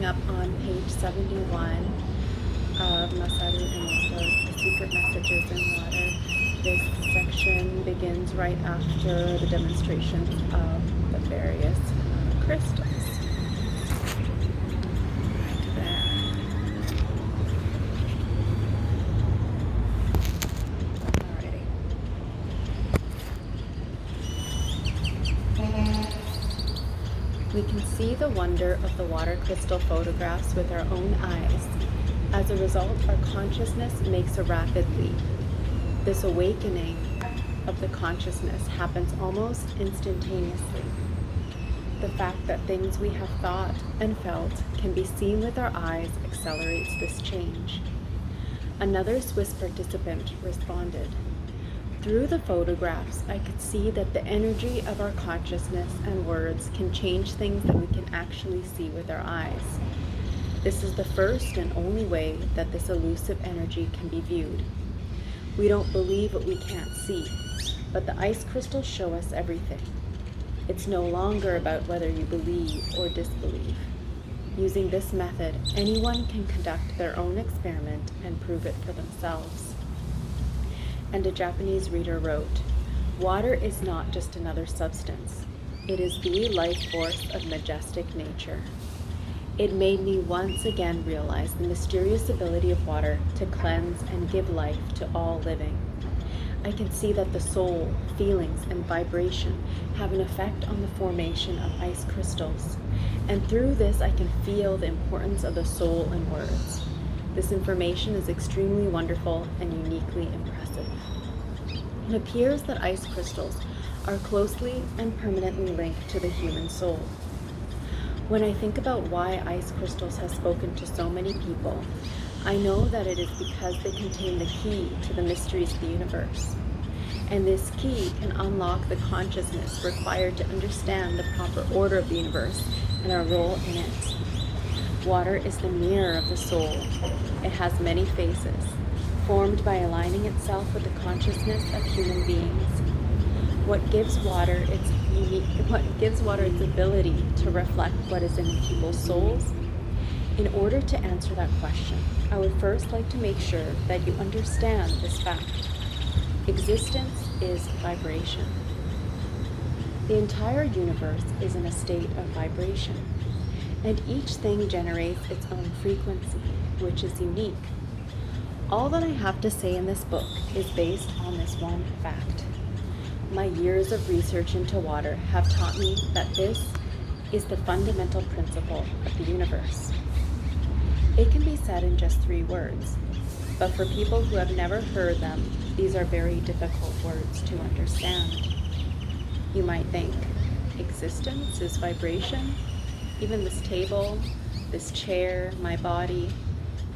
picking up on page 71 of Masaru Emoto's The Secret Messages in Water. This section begins right after the demonstrations of the various crystals. Right there. Alrighty. We can see the wonder of the water crystal photographs with our own eyes. As a result, our consciousness makes a rapid leap. This awakening of the consciousness happens almost instantaneously. The fact that things we have thought and felt can be seen with our eyes accelerates this change. Another Swiss participant responded, "Through the photographs, I could see that the energy of our consciousness and words can change things that we can actually see with our eyes. This is the first and only way that this elusive energy can be viewed. We don't believe what we can't see, but the ice crystals show us everything. It's no longer about whether you believe or disbelieve. Using this method, anyone can conduct their own experiment and prove it for themselves." And a Japanese reader wrote, "Water is not just another substance. It is the life force of majestic nature." It made me once again realize the mysterious ability of water to cleanse and give life to all living. I can see that the soul, feelings, and vibration have an effect on the formation of ice crystals, and through this I can feel the importance of the soul in words. This information is extremely wonderful and uniquely impressive. It appears that ice crystals are closely and permanently linked to the human soul. When I think about why ice crystals have spoken to so many people, I know that it is because they contain the key to the mysteries of the universe. And this key can unlock the consciousness required to understand the proper order of the universe and our role in it. Water is the mirror of the soul. It has many faces, formed by aligning itself with the consciousness of human beings. What gives water its ability to reflect what is in people's souls? In order to answer that question, I would first like to make sure that you understand this fact. Existence is vibration. The entire universe is in a state of vibration, and each thing generates its own frequency, which is unique. All that I have to say in this book is based on this one fact. My years of research into water have taught me that this is the fundamental principle of the universe. It can be said in just 3 words, but for people who have never heard them, these are very difficult words to understand. You might think, existence is vibration? Even this table, this chair, my body,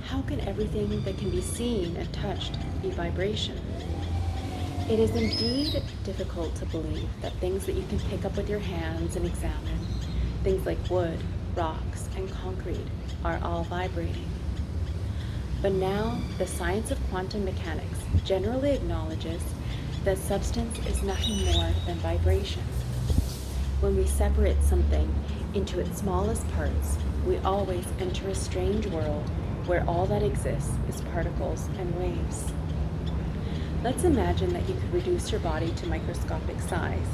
how can everything that can be seen and touched be vibration? It is indeed difficult to believe that things that you can pick up with your hands and examine, things like wood, rocks, and concrete, are all vibrating. But now, the science of quantum mechanics generally acknowledges that substance is nothing more than vibration. When we separate something into its smallest parts, we always enter a strange world where all that exists is particles and waves. Let's imagine that you could reduce your body to microscopic size,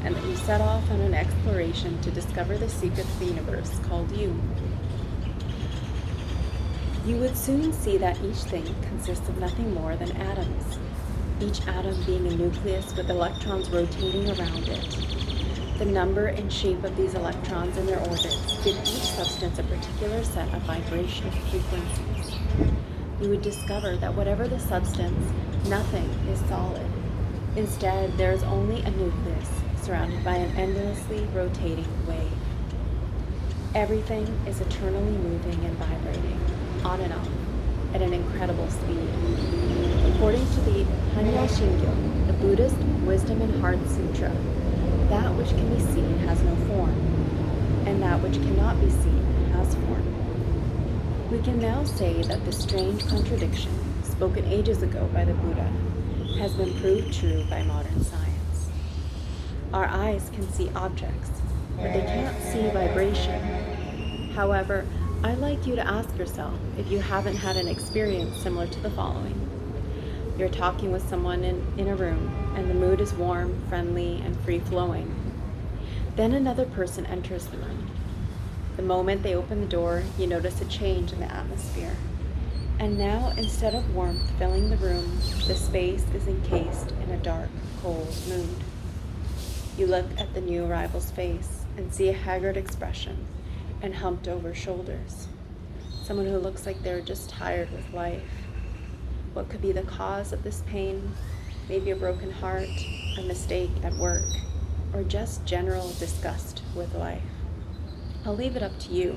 and that you set off on an exploration to discover the secrets of the universe called you. You would soon see that each thing consists of nothing more than atoms, each atom being a nucleus with electrons rotating around it. The number and shape of these electrons and their orbits give each substance a particular set of vibrational frequencies. You would discover that whatever the substance, nothing is solid. Instead, there is only a nucleus surrounded by an endlessly rotating wave. Everything is eternally moving and vibrating, on and off, at an incredible speed. According to the Hanyo Shingyo, the Buddhist Wisdom and Heart Sutra, that which can be seen has no form, and that which cannot be seen has form. We can now say that this strange contradiction, spoken ages ago by the Buddha, has been proved true by modern science. Our eyes can see objects, but they can't see vibration. However, I'd like you to ask yourself if you haven't had an experience similar to the following. You're talking with someone in a room, and the mood is warm, friendly, and free-flowing. Then another person enters the room. The moment they open the door, you notice a change in the atmosphere. And now, instead of warmth filling the room, the space is encased in a dark, cold mood. You look at the new arrival's face and see a haggard expression and humped over shoulders. Someone who looks like they're just tired with life. What could be the cause of this pain? Maybe a broken heart, a mistake at work, or just general disgust with life. I'll leave it up to you.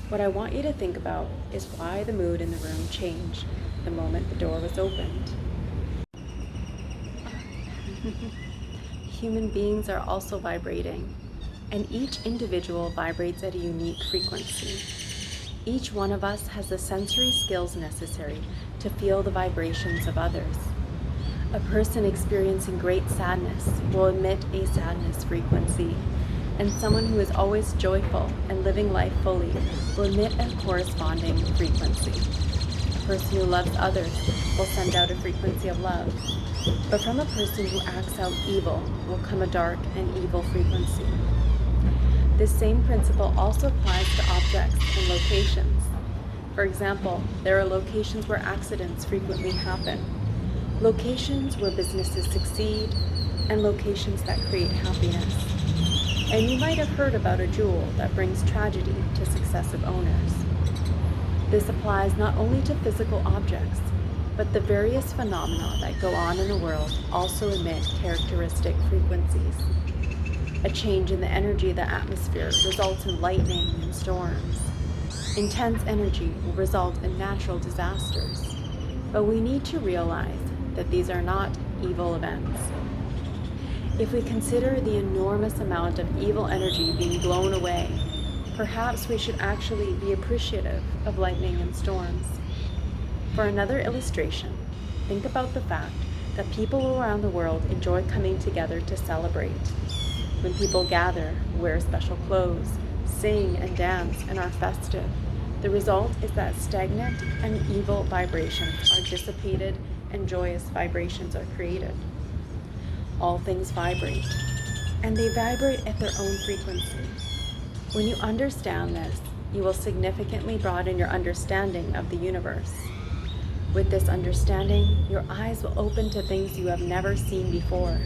What I want you to think about is why the mood in the room changed the moment the door was opened. Human beings are also vibrating, and each individual vibrates at a unique frequency. Each one of us has the sensory skills necessary to feel the vibrations of others. A person experiencing great sadness will emit a sadness frequency, and someone who is always joyful and living life fully will emit a corresponding frequency. A person who loves others will send out a frequency of love, but from a person who acts out evil will come a dark and evil frequency. This same principle also applies to objects and locations. For example, there are locations where accidents frequently happen, locations where businesses succeed, and locations that create happiness. And you might have heard about a jewel that brings tragedy to successive owners. This applies not only to physical objects, but the various phenomena that go on in the world also emit characteristic frequencies. A change in the energy of the atmosphere results in lightning and storms. Intense energy will result in natural disasters, but we need to realize that these are not evil events. If we consider the enormous amount of evil energy being blown away, perhaps we should actually be appreciative of lightning and storms. For another illustration, think about the fact that people around the world enjoy coming together to celebrate. When people gather, wear special clothes, sing and dance, and are festive, the result is that stagnant and evil vibrations are dissipated and joyous vibrations are created. All things vibrate, and they vibrate at their own frequency. When you understand this, you will significantly broaden your understanding of the universe. With this understanding, your eyes will open to things you have never seen before,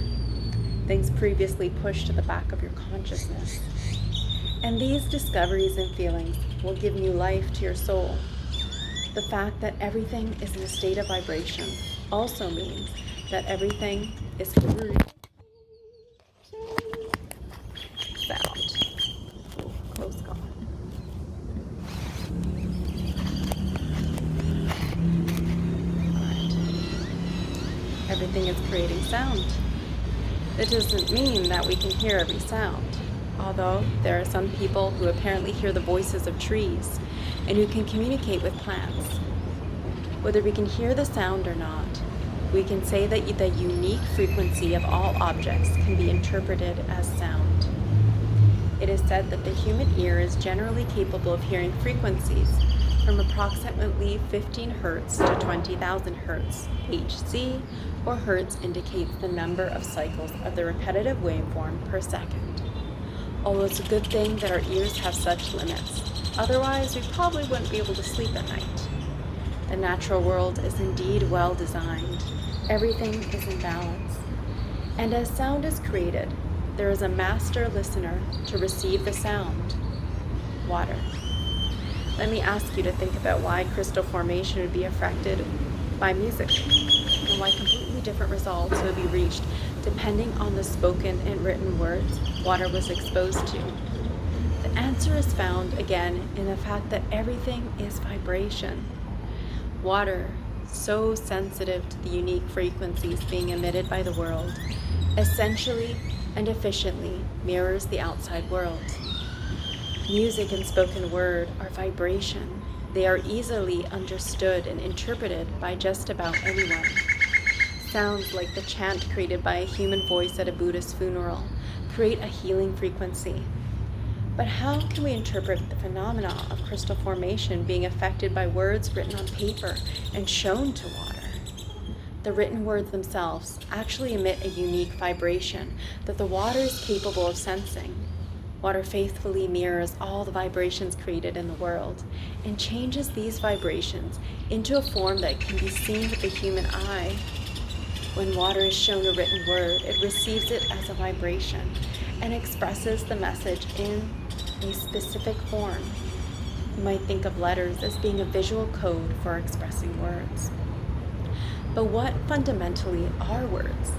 things previously pushed to the back of your consciousness. And these discoveries and feelings will give new life to your soul. The fact that everything is in a state of vibration also means that everything is free. Sound. Close call. Alright. Everything is creating sound. It doesn't mean that we can hear every sound, although there are some people who apparently hear the voices of trees and who can communicate with plants. Whether we can hear the sound or not, we can say that the unique frequency of all objects can be interpreted as sound. It is said that the human ear is generally capable of hearing frequencies from approximately 15 Hz to 20,000 Hz. Hz or Hertz indicates the number of cycles of the repetitive waveform per second. Although it's a good thing that our ears have such limits, otherwise we probably wouldn't be able to sleep at night. The natural world is indeed well designed. Everything is in balance. And as sound is created, there is a master listener to receive the sound: water. Let me ask you to think about why crystal formation would be affected by music, and why completely different results would be reached depending on the spoken and written words water was exposed to. The answer is found again in the fact that everything is vibration. Water, so sensitive to the unique frequencies being emitted by the world, essentially and efficiently mirrors the outside world. Music and spoken word are vibration. They are easily understood and interpreted by just about anyone. Sounds like the chant created by a human voice at a Buddhist funeral create a healing frequency. But how can we interpret the phenomena of crystal formation being affected by words written on paper and shown to water? The written words themselves actually emit a unique vibration that the water is capable of sensing. Water faithfully mirrors all the vibrations created in the world and changes these vibrations into a form that can be seen with the human eye. When water is shown a written word, it receives it as a vibration and expresses the message in a specific form. You might think of letters as being a visual code for expressing words. But what fundamentally are words?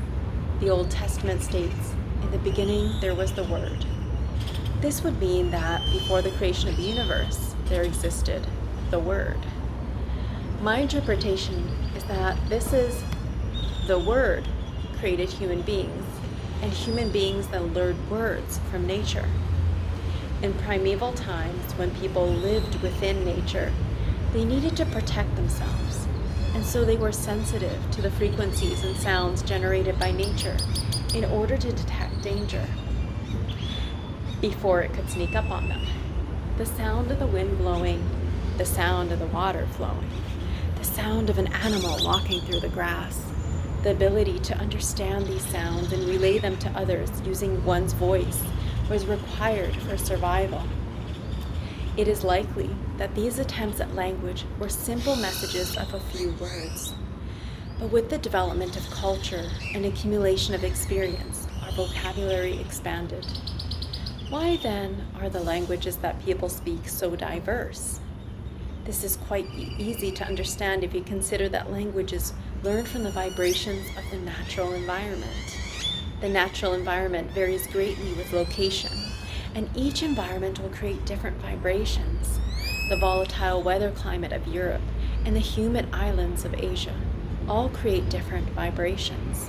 The Old Testament states, "In the beginning there was the Word." This would mean that before the creation of the universe, there existed the Word. My interpretation is that this is the Word created human beings, and human beings then learned words from nature. In primeval times, when people lived within nature, they needed to protect themselves, and so they were sensitive to the frequencies and sounds generated by nature in order to detect danger before it could sneak up on them. The sound of the wind blowing, the sound of the water flowing, the sound of an animal walking through the grass, the ability to understand these sounds and relay them to others using one's voice was required for survival. It is likely that these attempts at language were simple messages of a few words. But with the development of culture and accumulation of experience, our vocabulary expanded. Why then are the languages that people speak so diverse? This is quite easy to understand if you consider that languages learn from the vibrations of the natural environment. The natural environment varies greatly with location, and each environment will create different vibrations. The volatile weather climate of Europe and the humid islands of Asia all create different vibrations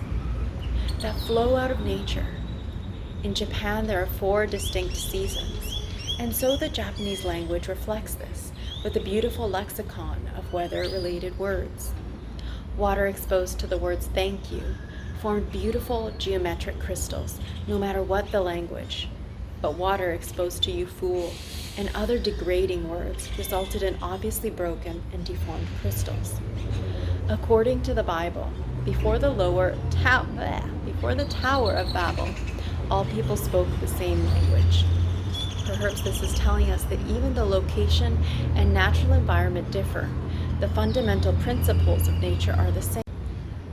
that flow out of nature. In Japan, there are 4 distinct seasons, and so the Japanese language reflects this with a beautiful lexicon of weather-related words. Water exposed to the words "thank you" formed beautiful geometric crystals, no matter what the language. But water exposed to "you fool" and other degrading words resulted in obviously broken and deformed crystals. According to the Bible, before the Tower of Babel, all people spoke the same language. Perhaps this is telling us that even though location and natural environment differ, the fundamental principles of nature are the same.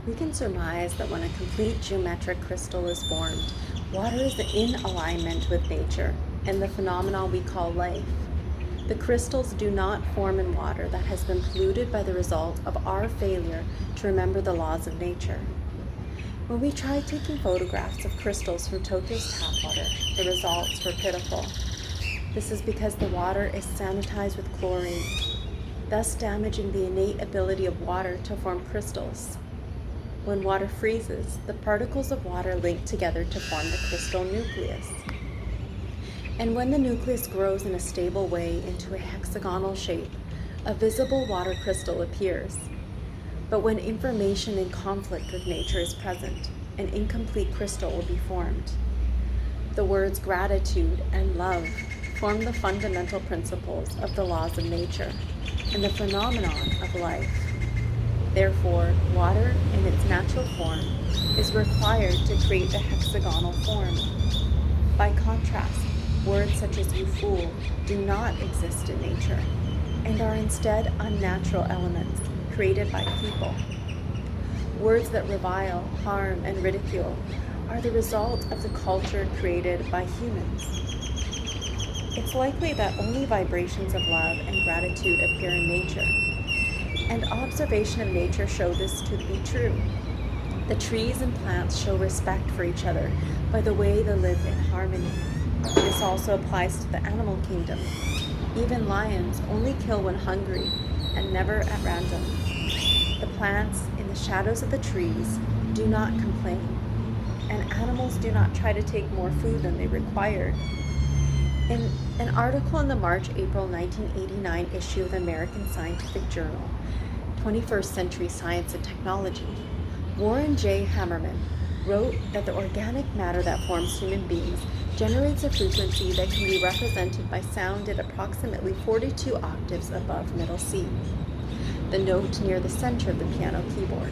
We can surmise that when a complete geometric crystal is formed, water is in alignment with nature and the phenomena we call life. The crystals do not form in water that has been polluted by the result of our failure to remember the laws of nature. When we tried taking photographs of crystals from Tokyo's tap water, the results were pitiful. This is because the water is sanitized with chlorine, thus damaging the innate ability of water to form crystals. When water freezes, the particles of water link together to form the crystal nucleus. And when the nucleus grows in a stable way into a hexagonal shape, a visible water crystal appears. But when information in conflict with nature is present, an incomplete crystal will be formed. The words gratitude and love form the fundamental principles of the laws of nature and the phenomenon of life. Therefore, water in its natural form is required to create the hexagonal form. By contrast, words such as "you fool" do not exist in nature and are instead unnatural elements created by people. Words that revile, harm, and ridicule are the result of the culture created by humans. It's likely that only vibrations of love and gratitude appear in nature, and observation of nature show this to be true. The trees and plants show respect for each other by the way they live in harmony. This also applies to the animal kingdom. Even lions only kill when hungry and never at random. The plants in the shadows of the trees do not complain, and animals do not try to take more food than they require. In an article in the March-April 1989 issue of the American Scientific Journal, 21st Century Science and Technology, Warren J. Hammerman wrote that the organic matter that forms human beings generates a frequency that can be represented by sound at approximately 42 octaves above middle C, the note near the center of the piano keyboard.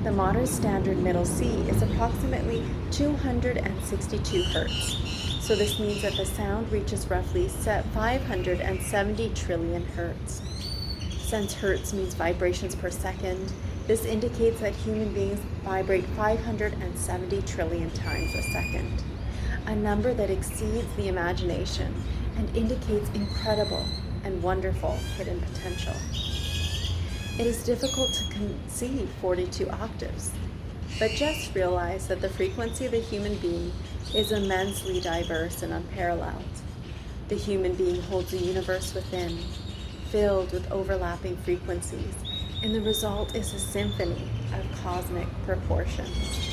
The modern standard middle C is approximately 262 Hz. So this means that the sound reaches roughly 570 trillion Hz. Since Hertz means vibrations per second, this indicates that human beings vibrate 570 trillion times a second, a number that exceeds the imagination and indicates incredible and wonderful hidden potential. It is difficult to conceive 42 octaves, but just realize that the frequency of the human being is immensely diverse and unparalleled. The human being holds a universe within, filled with overlapping frequencies, and the result is a symphony of cosmic proportions.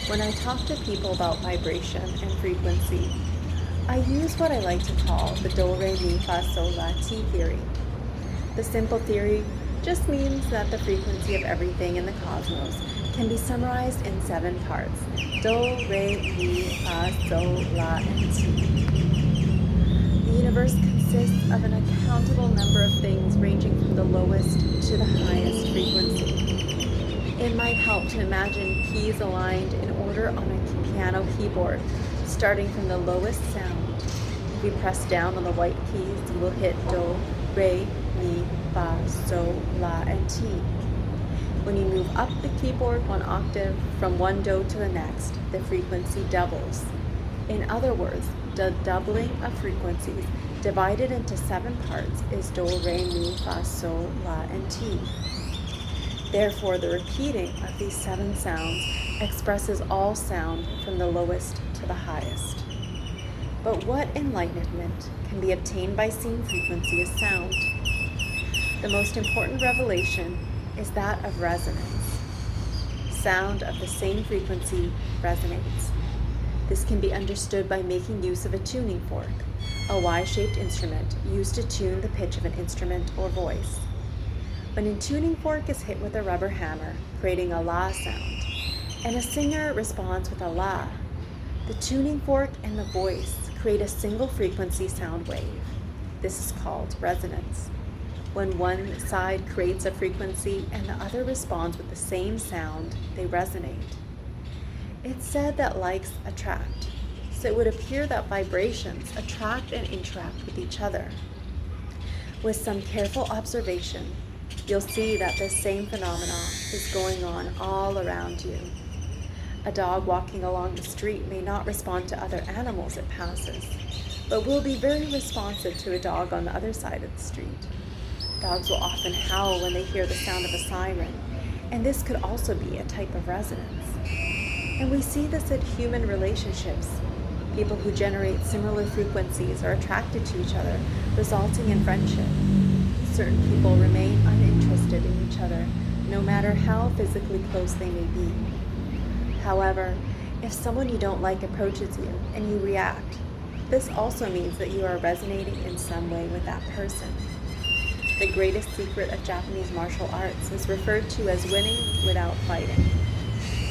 When I talk to people about vibration and frequency, I use what I like to call the do, re, mi, fa, sol, la, ti theory. The simple theory just means that the frequency of everything in the cosmos can be summarized in 7 parts: do, re, mi, fa, sol, la, and ti. The universe consists of an uncountable number of things ranging from the lowest to the highest frequency. It might help to imagine keys aligned in order on a piano keyboard, starting from the lowest sound. If you press down on the white keys, you will hit do, re, mi, fa, sol, la, and ti. When you move up the keyboard 1 octave from one do to the next, the frequency doubles. In other words, the doubling of frequencies divided into 7 parts is do, re, mi, fa, sol, la, and ti. Therefore, the repeating of these 7 sounds expresses all sound from the lowest to the highest. But what enlightenment can be obtained by seeing frequency as sound? The most important revelation is that of resonance. Sound of the same frequency resonates. This can be understood by making use of a tuning fork, a Y-shaped instrument used to tune the pitch of an instrument or voice. When a tuning fork is hit with a rubber hammer, creating a la sound, and a singer responds with a la, the tuning fork and the voice create a single frequency sound wave. This is called resonance. When one side creates a frequency and the other responds with the same sound, they resonate. It's said that likes attract, so it would appear that vibrations attract and interact with each other. With some careful observation, you'll see that this same phenomenon is going on all around you. A dog walking along the street may not respond to other animals it passes, but will be very responsive to a dog on the other side of the street. Dogs will often howl when they hear the sound of a siren, and this could also be a type of resonance. And we see this in human relationships. People who generate similar frequencies are attracted to each other, resulting in friendship. Certain people remain uninterested in each other, no matter how physically close they may be. However, if someone you don't like approaches you and you react, this also means that you are resonating in some way with that person. The greatest secret of Japanese martial arts is referred to as winning without fighting.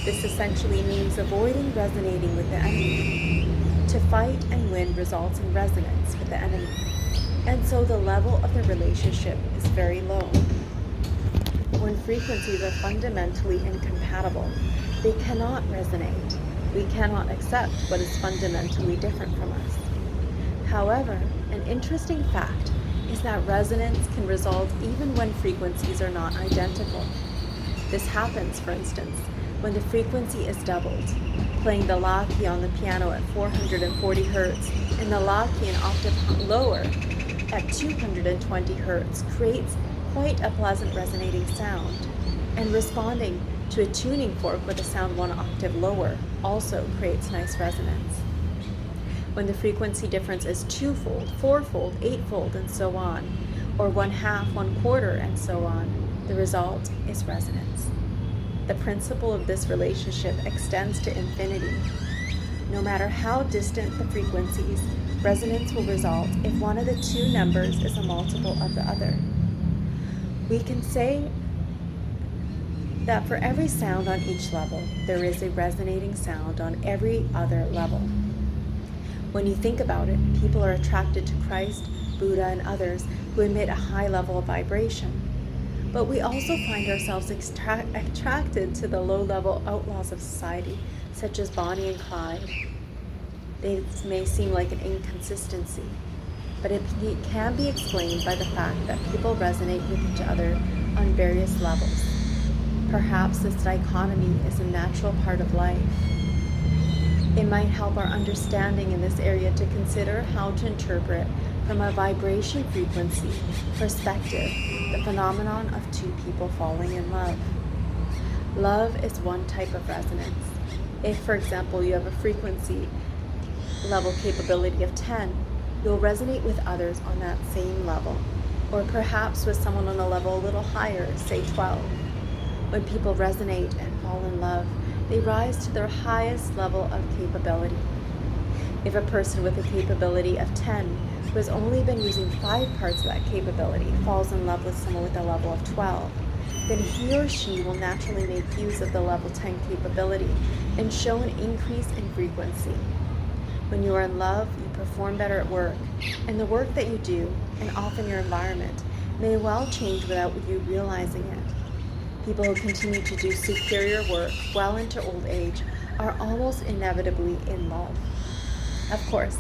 This essentially means avoiding resonating with the enemy. To fight and win results in resonance with the enemy, and so the level of the relationship is very low. When frequencies are fundamentally incompatible, they cannot resonate. We cannot accept what is fundamentally different from us. However, an interesting fact is that resonance can result even when frequencies are not identical. This happens, for instance, when the frequency is doubled. Playing the la key on the piano at 440 Hz and the la key an octave lower at 220 Hz creates quite a pleasant resonating sound. And responding to a tuning fork with a sound 1 octave lower also creates nice resonance. When the frequency difference is 2-fold, 4-fold, 8-fold, and so on, or 1/2, 1/4, and so on, the result is resonance. The principle of this relationship extends to infinity. No matter how distant the frequencies, resonance will result if one of the two numbers is a multiple of the other. We can say that for every sound on each level, there is a resonating sound on every other level. When you think about it, people are attracted to Christ, Buddha, and others who emit a high level of vibration. But we also find ourselves attracted to the low-level outlaws of society, such as Bonnie and Clyde. This may seem like an inconsistency, but it can be explained by the fact that people resonate with each other on various levels. Perhaps this dichotomy is a natural part of life. It might help our understanding in this area to consider how to interpret from a vibration frequency perspective the phenomenon of two people falling in love. Love is one type of resonance. If, for example, you have a frequency level capability of 10, you'll resonate with others on that same level, or perhaps with someone on a level a little higher, say 12. When people resonate and fall in love, they rise to their highest level of capability. If a person with a capability of 10 who has only been using 5 parts of that capability falls in love with someone with a level of 12, then he or she will naturally make use of the level 10 capability and show an increase in frequency. When you are in love, you perform better at work, and the work that you do, and often your environment, may well change without you realizing it. People who continue to do superior work well into old age are almost inevitably in love. Of course,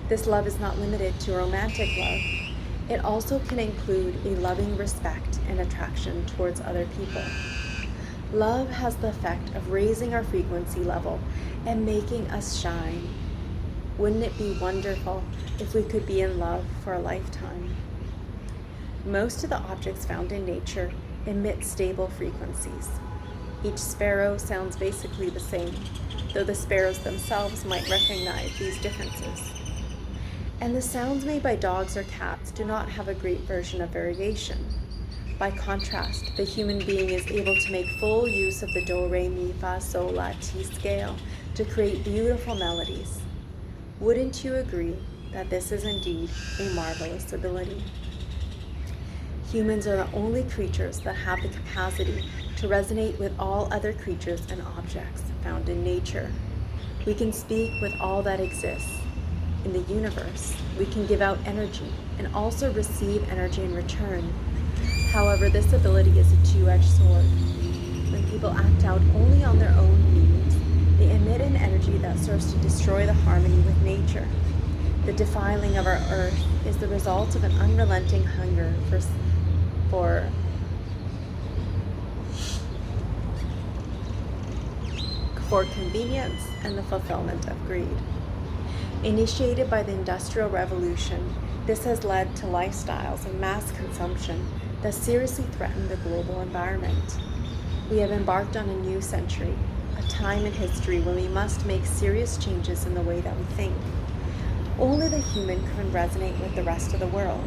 this love is not limited to romantic love. It also can include a loving respect and attraction towards other people. Love has the effect of raising our frequency level and making us shine. Wouldn't it be wonderful if we could be in love for a lifetime? Most of the objects found in nature emit stable frequencies. Each sparrow sounds basically the same, though the sparrows themselves might recognize these differences. And the sounds made by dogs or cats do not have a great version of variation. By contrast, the human being is able to make full use of the do, re, mi, fa, sol, la, ti scale to create beautiful melodies. Wouldn't you agree that this is indeed a marvelous ability? Humans are the only creatures that have the capacity to resonate with all other creatures and objects found in nature. We can speak with all that exists in the universe. We can give out energy and also receive energy in return. However, this ability is a two-edged sword. When people act out only on their own needs, they emit an energy that serves to destroy the harmony with nature. The defiling of our earth is the result of an unrelenting hunger for convenience and the fulfillment of greed. Initiated by the Industrial Revolution, this has led to lifestyles of mass consumption that seriously threaten the global environment. We have embarked on a new century, a time in history when we must make serious changes in the way that we think. Only the human can resonate with the rest of the world,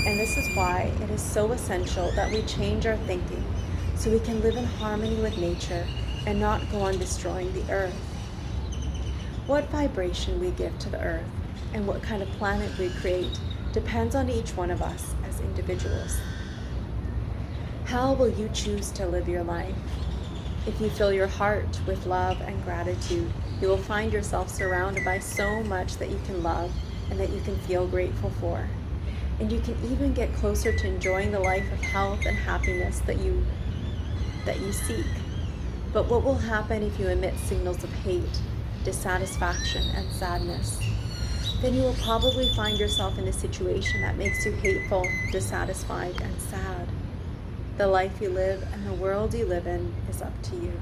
and this is why it is so essential that we change our thinking so we can live in harmony with nature and not go on destroying the earth. What vibration we give to the earth and what kind of planet we create depends on each one of us as individuals. How will you choose to live your life? If you fill your heart with love and gratitude, you will find yourself surrounded by so much that you can love and that you can feel grateful for. And you can even get closer to enjoying the life of health and happiness that you seek. But what will happen if you emit signals of hate, dissatisfaction, and sadness? Then you will probably find yourself in a situation that makes you hateful, dissatisfied, and sad. The life you live and the world you live in is up to you.